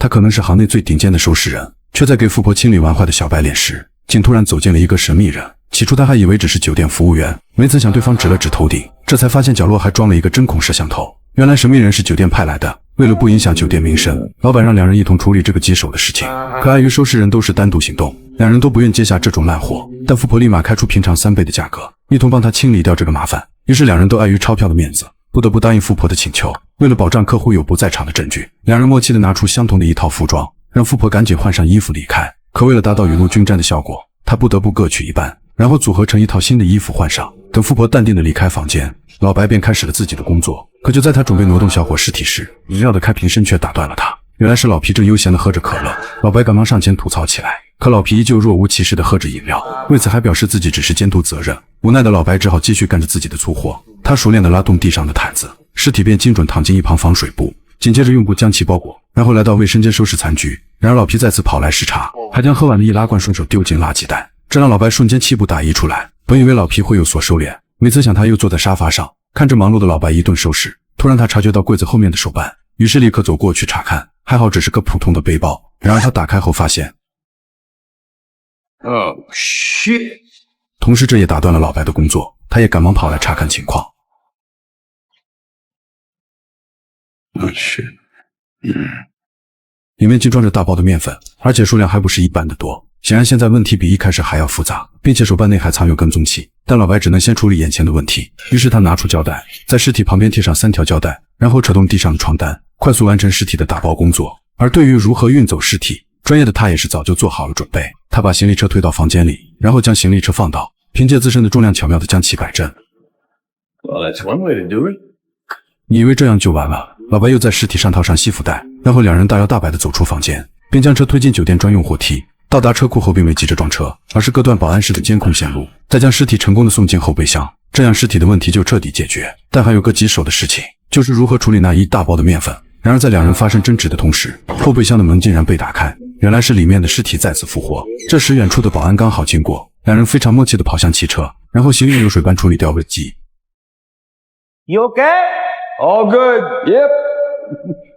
他可能是行内最顶尖的收拾人，却在给富婆清理完坏的小白脸时，竟突然走进了一个神秘人。起初他还以为只是酒店服务员，没曾想对方指了指头顶，这才发现角落还装了一个针孔摄像头。原来神秘人是酒店派来的，为了不影响酒店名声，老板让两人一同处理这个棘手的事情。可碍于收拾人都是单独行动，两人都不愿接下这种烂活，但富婆立马开出平常3倍的价格，一同帮他清理掉这个麻烦。于是两人都碍于钞票的面子，不得不答应富婆的请求。为了保障客户有不在场的证据，两人默契地拿出相同的一套服装，让富婆赶紧换上衣服离开。可为了达到雨露均沾的效果，他不得不各取一半，然后组合成一套新的衣服换上。等富婆淡定地离开房间，老白便开始了自己的工作。可就在他准备挪动小伙尸体时，饮料的开瓶声却打断了他。原来是老皮正悠闲地喝着可乐，老白赶忙上前吐槽起来。可老皮依旧若无其事地喝着饮料，为此还表示自己只是监督责任。无奈的老白只好继续干着自己的粗活。他熟练地拉动地上的毯子，尸体便精准躺进一旁防水布，紧接着用布将其包裹，然后来到卫生间收拾残局。然而老皮再次跑来视察，还将喝完的易拉罐顺手丢进垃圾袋，这让老白瞬间气不打一处来。本以为老皮会有所收敛，没曾想他又坐在沙发上，看着忙碌的老白一顿收拾。突然他察觉到柜子后面的手办，于是立刻走过去查看，还好只是个普通的背包。然而他打开后发现 Oh shit！ 同时这也打断了老白的工作，他也赶忙跑来查看情况。Oh shit！ 里面竟装着大包的面粉，而且数量还不是一般的多。显然现在问题比一开始还要复杂，并且手办内还藏有跟踪器。但老白只能先处理眼前的问题，于是他拿出胶带，在尸体旁边贴上3条胶带，然后扯动地上的床单，快速完成尸体的打包工作。而对于如何运走尸体，专业的他也是早就做好了准备。他把行李车推到房间里，然后将行李车放倒，凭借自身的重量巧妙地将其摆正。Well, that's one way to do it. 你以为这样就完了？老白又在尸体上套上吸附带，然后两人大摇大摆地走出房间，并将车推进酒店专用货梯。到达车库后并未急着装车，而是割断保安室的监控线路，再将尸体成功地送进后备箱，这样尸体的问题就彻底解决。但还有个棘手的事情，就是如何处理那一大包的面粉。然而在两人发生争执的同时，后备箱的门竟然被打开，原来是里面的尸体再次复活。这时远处的保安刚好经过，两人非常默契地跑向汽车，然后行云流水般处理掉危机。 You okay? All good. Yep.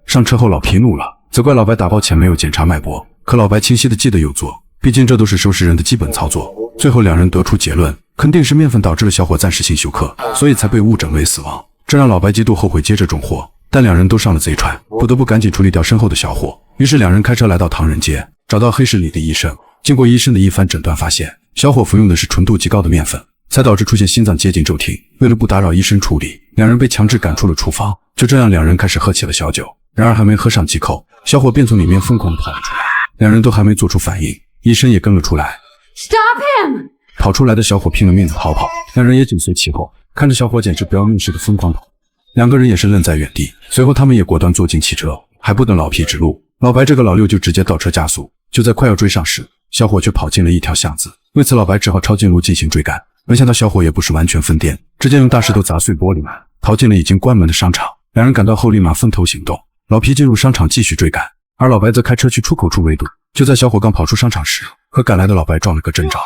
上车后老皮怒了，责怪老白打包前没有检查脉搏，可老白清晰地记得有做，毕竟这都是收拾人的基本操作。最后两人得出结论，肯定是面粉导致了小伙暂时性休克，所以才被误诊为死亡。这让老白极度后悔接这种活，但两人都上了贼船，不得不赶紧处理掉身后的小伙。于是两人开车来到唐人街，找到黑市里的医生。经过医生的一番诊断，发现小伙服用的是纯度极高的面粉，才导致出现心脏接近骤停。为了不打扰医生处理，两人被强制赶出了厨房。就这样，两人开始喝起了小酒。然而还没喝上几口，小伙便从里面疯狂地跑了出来。两人都还没做出反应，医生也跟了出来。Stop him！ 跑出来的小伙拼了命地逃跑，两人也紧随其后，看着小伙简直不要命似的疯狂跑。两个人也是愣在原地，随后他们也果断坐进汽车，还不等老皮指路，老白这个老六就直接倒车加速。就在快要追上时，小伙却跑进了一条巷子，为此老白只好抄近路进行追赶。没想到小伙也不是完全疯癫，直接用大石头砸碎玻璃门，逃进了已经关门的商场。两人赶到后立马分头行动，老皮进入商场继续追赶，而老白则开车去出口处围堵。就在小伙刚跑出商场时，和赶来的老白撞了个正着。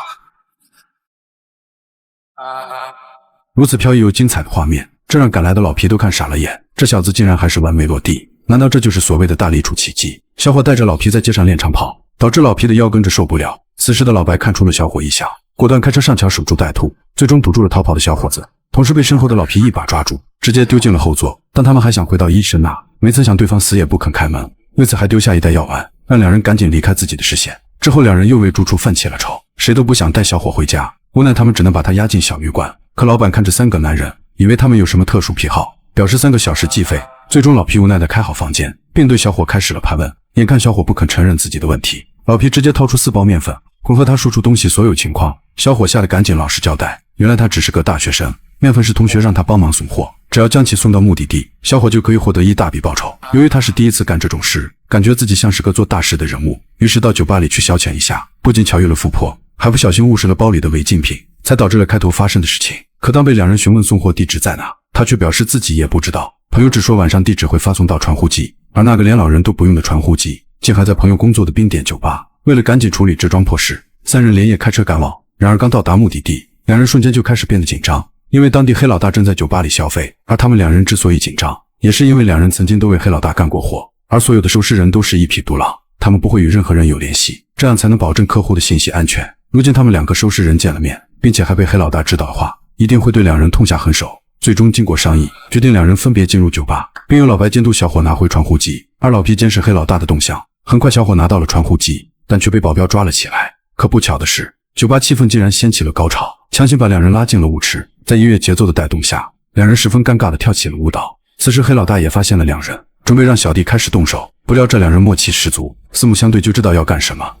如此飘逸又精彩的画面，这让赶来的老皮都看傻了眼，这小子竟然还是完美落地，难道这就是所谓的大力出奇迹？小伙带着老皮在街上练长跑，导致老皮的腰跟着受不了。此时的老白看出了小伙异象，果断开车上桥守株待兔，最终堵住了逃跑的小伙子，同时被身后的老皮一把抓住，直接丢进了后座。当他们还想回到医生那，没曾想对方死也不肯开门，为此还丢下一袋药丸，让两人赶紧离开自己的视线。之后两人又为住处犯起了愁，谁都不想带小伙回家，无奈他们只能把他押进小旅馆。可老板看着3个男人，以为他们有什么特殊癖好，表示3个小时计费。最终老皮无奈地开好房间，并对小伙开始了盘问。眼看小伙不肯承认自己的问题，老皮直接掏出4包面粉，混合他说出东西所有情况。小伙吓得赶紧老实交代，原来他只是个大学生，面粉是同学让他帮忙送货，只要将其送到目的地，小伙就可以获得一大笔报酬。由于他是第一次干这种事，感觉自己像是个做大事的人物，于是到酒吧里去消遣一下，不仅巧遇了富婆，还不小心误食了包里的违禁品，才导致了开头发生的事情。可当被两人询问送货地址在哪，他却表示自己也不知道，朋友只说晚上地址会发送到传呼机，而那个连老人都不用的传呼机竟还在朋友工作的冰点酒吧。为了赶紧处理这桩破事，3人连夜开车赶往。然而刚到达目的地，两人瞬间就开始变得紧张，因为当地黑老大正在酒吧里消费，而他们两人之所以紧张，也是因为两人曾经都为黑老大干过活。而所有的收尸人都是一匹独狼，他们不会与任何人有联系，这样才能保证客户的信息安全。如今他们2个收尸人见了面，并且还被黑老大知道的话，一定会对2人痛下狠手。最终经过商议，决定2人分别进入酒吧，并由老白监督小伙拿回传呼机，而老皮监视黑老大的动向。很快小伙拿到了传呼机，但却被保镖抓了起来。可不巧的是，酒吧气氛竟然掀起了高潮，强行把2人拉进了舞池。在音乐节奏的带动下，2人十分尴尬地跳起了舞蹈。此时黑老大也发现了2人，准备让小弟开始动手，不料这2人默契十足，四目相对就知道要干什么。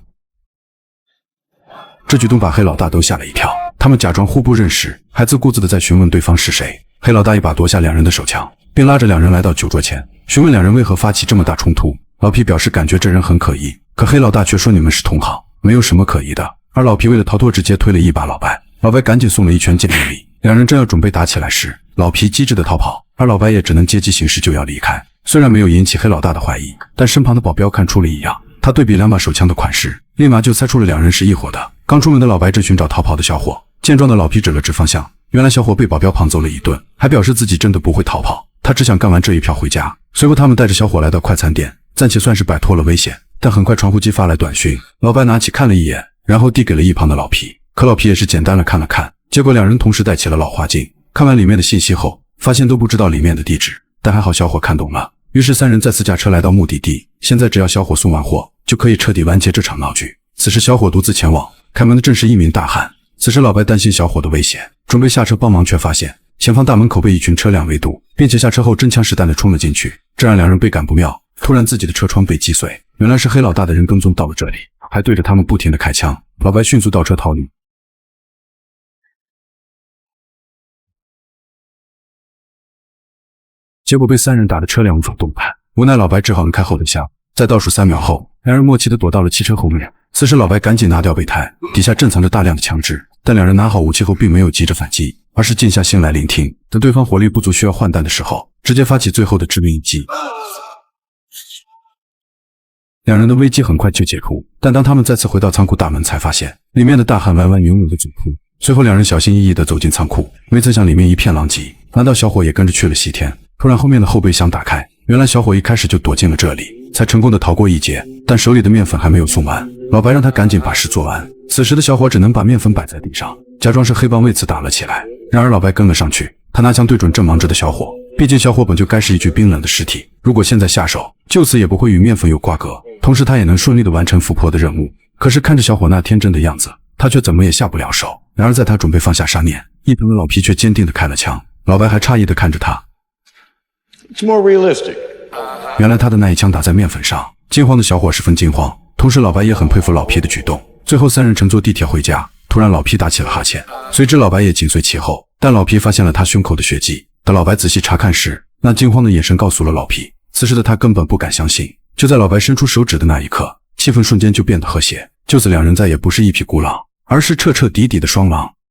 这举动把黑老大都吓了一跳，他们假装互不认识，还自顾自地在询问对方是谁。黑老大一把夺下2人的手枪，并拉着2人来到酒桌前，询问2人为何发起这么大冲突。老皮表示感觉这人很可疑，可黑老大却说你们是同行，没有什么可疑的。而老皮为了逃脱，直接推了一把老白，老白赶紧送了一拳见面礼。2人正要准备打起来时，老皮机智地逃跑，而老白也只能借机行事就要离开。虽然没有引起黑老大的怀疑，但身旁的保镖看出了异样，他对比2把手枪的款式，立马就猜出了2人是一伙的。刚出门的老白正寻找逃跑的小伙，见状的老皮指了指方向，原来小伙被保镖胖揍了一顿，还表示自己真的不会逃跑，他只想干完这一票回家。随后他们带着小伙来到快餐店，暂且算是摆脱了危险。但很快传呼机发来短讯，老白拿起看了一眼，然后递给了一旁的老皮。可老皮也是简单的看了看，结果2人同时戴起了老花镜，看完里面的信息后，发现都不知道里面的地址，但还好小伙看懂了。于是3人再次驾车来到目的地，现在只要小伙送完货，就可以彻底完结这场闹剧。此时小伙独自前往，开门的正是一名大汉。此时老白担心小伙的危险，准备下车帮忙，却发现前方大门口被一群车辆围堵，并且下车后真枪实弹地冲了进去，这让2人倍感不妙。突然自己的车窗被击碎，原来是黑老大的人跟踪到了这里，还对着他们不停地开枪。老白迅速倒车逃离，结果被3人打得车辆无法动弹，无奈老白只好按开后的下，在倒数3秒后，2人默契地躲到了汽车后面。此时老白赶紧拿掉备胎，底下正藏着大量的枪支，但2人拿好武器后并没有急着反击，而是静下心来聆听。等对方火力不足需要换弹的时候，直接发起最后的致命一击。2人的危机很快就解除，但当他们再次回到仓库大门，才发现里面的大汉弯弯扭扭的嘴哭。随后2人小心翼翼地走进仓库，没曾想里面一片狼藉。难道小伙也跟着去了西天？突然后面的后备箱打开，原来小伙一开始就躲进了这里，才成功的逃过一劫，但手里的面粉还没有送完，老白让他赶紧把事做完。此时的小伙只能把面粉摆在地上，假装是黑帮为此打了起来。然而老白跟了上去，他拿枪对准正忙着的小伙，毕竟小伙本就该是一具冰冷的尸体，如果现在下手，就此也不会与面粉有瓜葛，同时他也能顺利的完成富婆的任务。可是看着小伙那天真的样子，他却怎么也下不了手。然而在他准备放下杀念，一旁的老皮却坚定的开了枪。老白还诧异的看着他， It's more realistic. 原来他的那一枪打在面粉上。惊慌的小伙十分惊慌，同时老白也很佩服老皮的举动。最后3人乘坐地铁回家，突然老皮打起了哈欠，随之老白也紧随其后，但老皮发现了他胸口的血迹。等老白仔细查看时，那惊慌的眼神告诉了老皮，此时的他根本不敢相信。就在老白伸出手指的那一刻，气氛瞬间就变得和谐，就此2人再也不是一匹孤狼，而是彻彻底底的双狼。